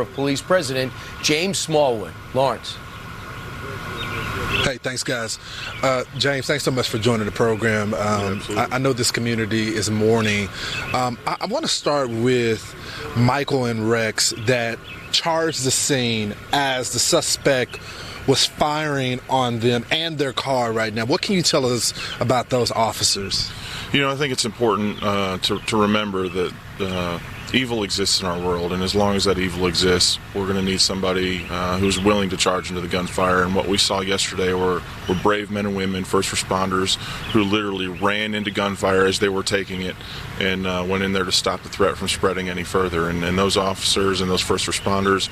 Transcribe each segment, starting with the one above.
of Police President James Smallwood. Lawrence. Hey, thanks, guys. James, thanks so much for joining the program. I know this community is mourning. I want to start with Michael and Rex that charged the scene as the suspect was firing on them and their car right now. What can you tell us about those officers? You know, I think it's important to remember that evil exists in our world, and as long as that evil exists, we're going to need somebody who's willing to charge into the gunfire. And what we saw yesterday were brave men and women, first responders, who literally ran into gunfire as they were taking it and went in there to stop the threat from spreading any further. And those officers and those first responders,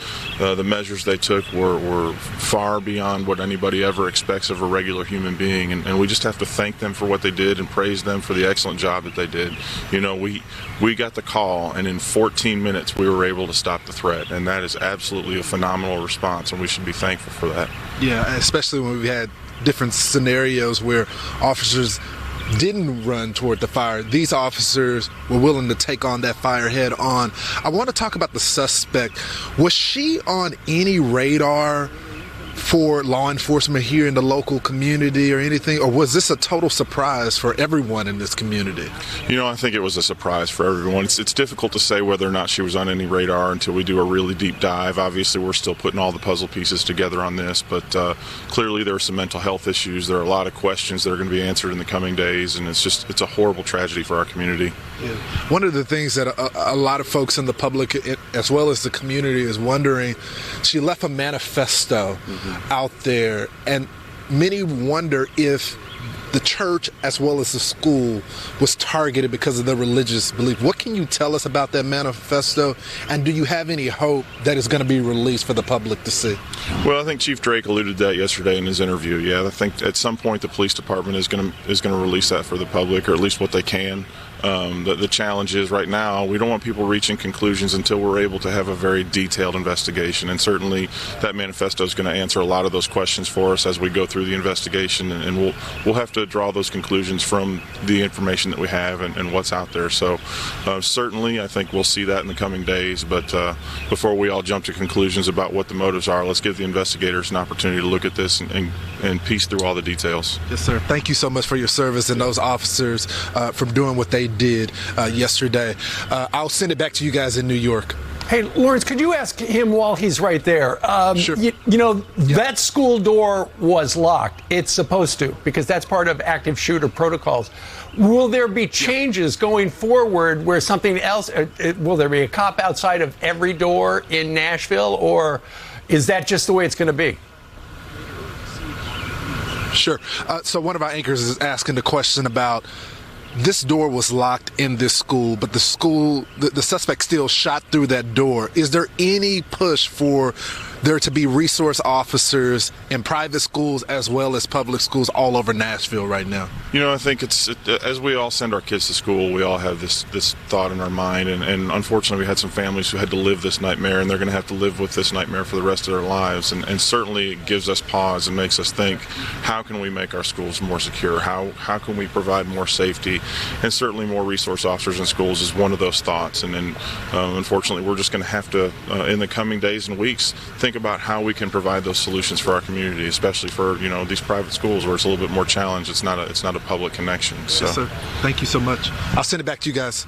the measures they took were far beyond what anybody ever expects of a regular human being. And we just have to thank them for what they did and praise them for the excellent job that they did. You know, we got the call, and in 14 minutes we were able to stop the threat, and that is absolutely a phenomenal response, and we should be thankful for that. Yeah, especially when we've had different scenarios where officers didn't run toward the fire. These officers were willing to take on that fire head on. I want to talk about the suspect. Was she on any radar for law enforcement here in the local community or anything, or was this a total surprise for everyone in this community? You know, I think it was a surprise for everyone. It's difficult to say whether or not she was on any radar until we do a really deep dive. Obviously, we're still putting all the puzzle pieces together on this, but clearly there are some mental health issues. There are a lot of questions that are going to be answered in the coming days, and it's a horrible tragedy for our community. Yeah. One of the things that a lot of folks in the public, as well as the community, is wondering, she left a manifesto out there, and many wonder if the church as well as the school was targeted because of their religious belief. What can you tell us about that manifesto, and do you have any hope that it's going to be released for the public to see? Well, I think Chief Drake alluded to that yesterday in his interview. Yeah, I think at some point the police department is going to release that for the public, or at least what they can. The challenge is right now we don't want people reaching conclusions until we're able to have a very detailed investigation, and certainly that manifesto is going to answer a lot of those questions for us as we go through the investigation, and we'll have to draw those conclusions from the information that we have and what's out there. So certainly I think we'll see that in the coming days, but before we all jump to conclusions about what the motives are, let's give the investigators an opportunity to look at this and piece through all the details. Yes, sir. Thank you so much for your service and those officers from doing what they did yesterday. I'll send it back to you guys in New York. Hey, Lawrence, could you ask him while he's right there? Sure. That school door was locked. It's supposed to, because that's part of active shooter protocols. Will there be changes going forward where something else, will there be a cop outside of every door in Nashville, or is that just the way it's going to be? Sure. So one of our anchors is asking the question about this door was locked in this school, but the suspect still shot through that door. Is there any push for there to be resource officers in private schools as well as public schools all over Nashville right now? You know, I think as we all send our kids to school, we all have this thought in our mind, and unfortunately we had some families who had to live this nightmare, and they're going to have to live with this nightmare for the rest of their lives, and certainly it gives us pause and makes us think, how can we make our schools more secure? How can we provide more safety? And certainly more resource officers in schools is one of those thoughts, and then unfortunately we're just going to have to, in the coming days and weeks, think about how we can provide those solutions for our community, especially for these private schools where it's a little bit more challenged. It's not a public connection. So. Yes, sir. Thank you so much. I'll send it back to you guys.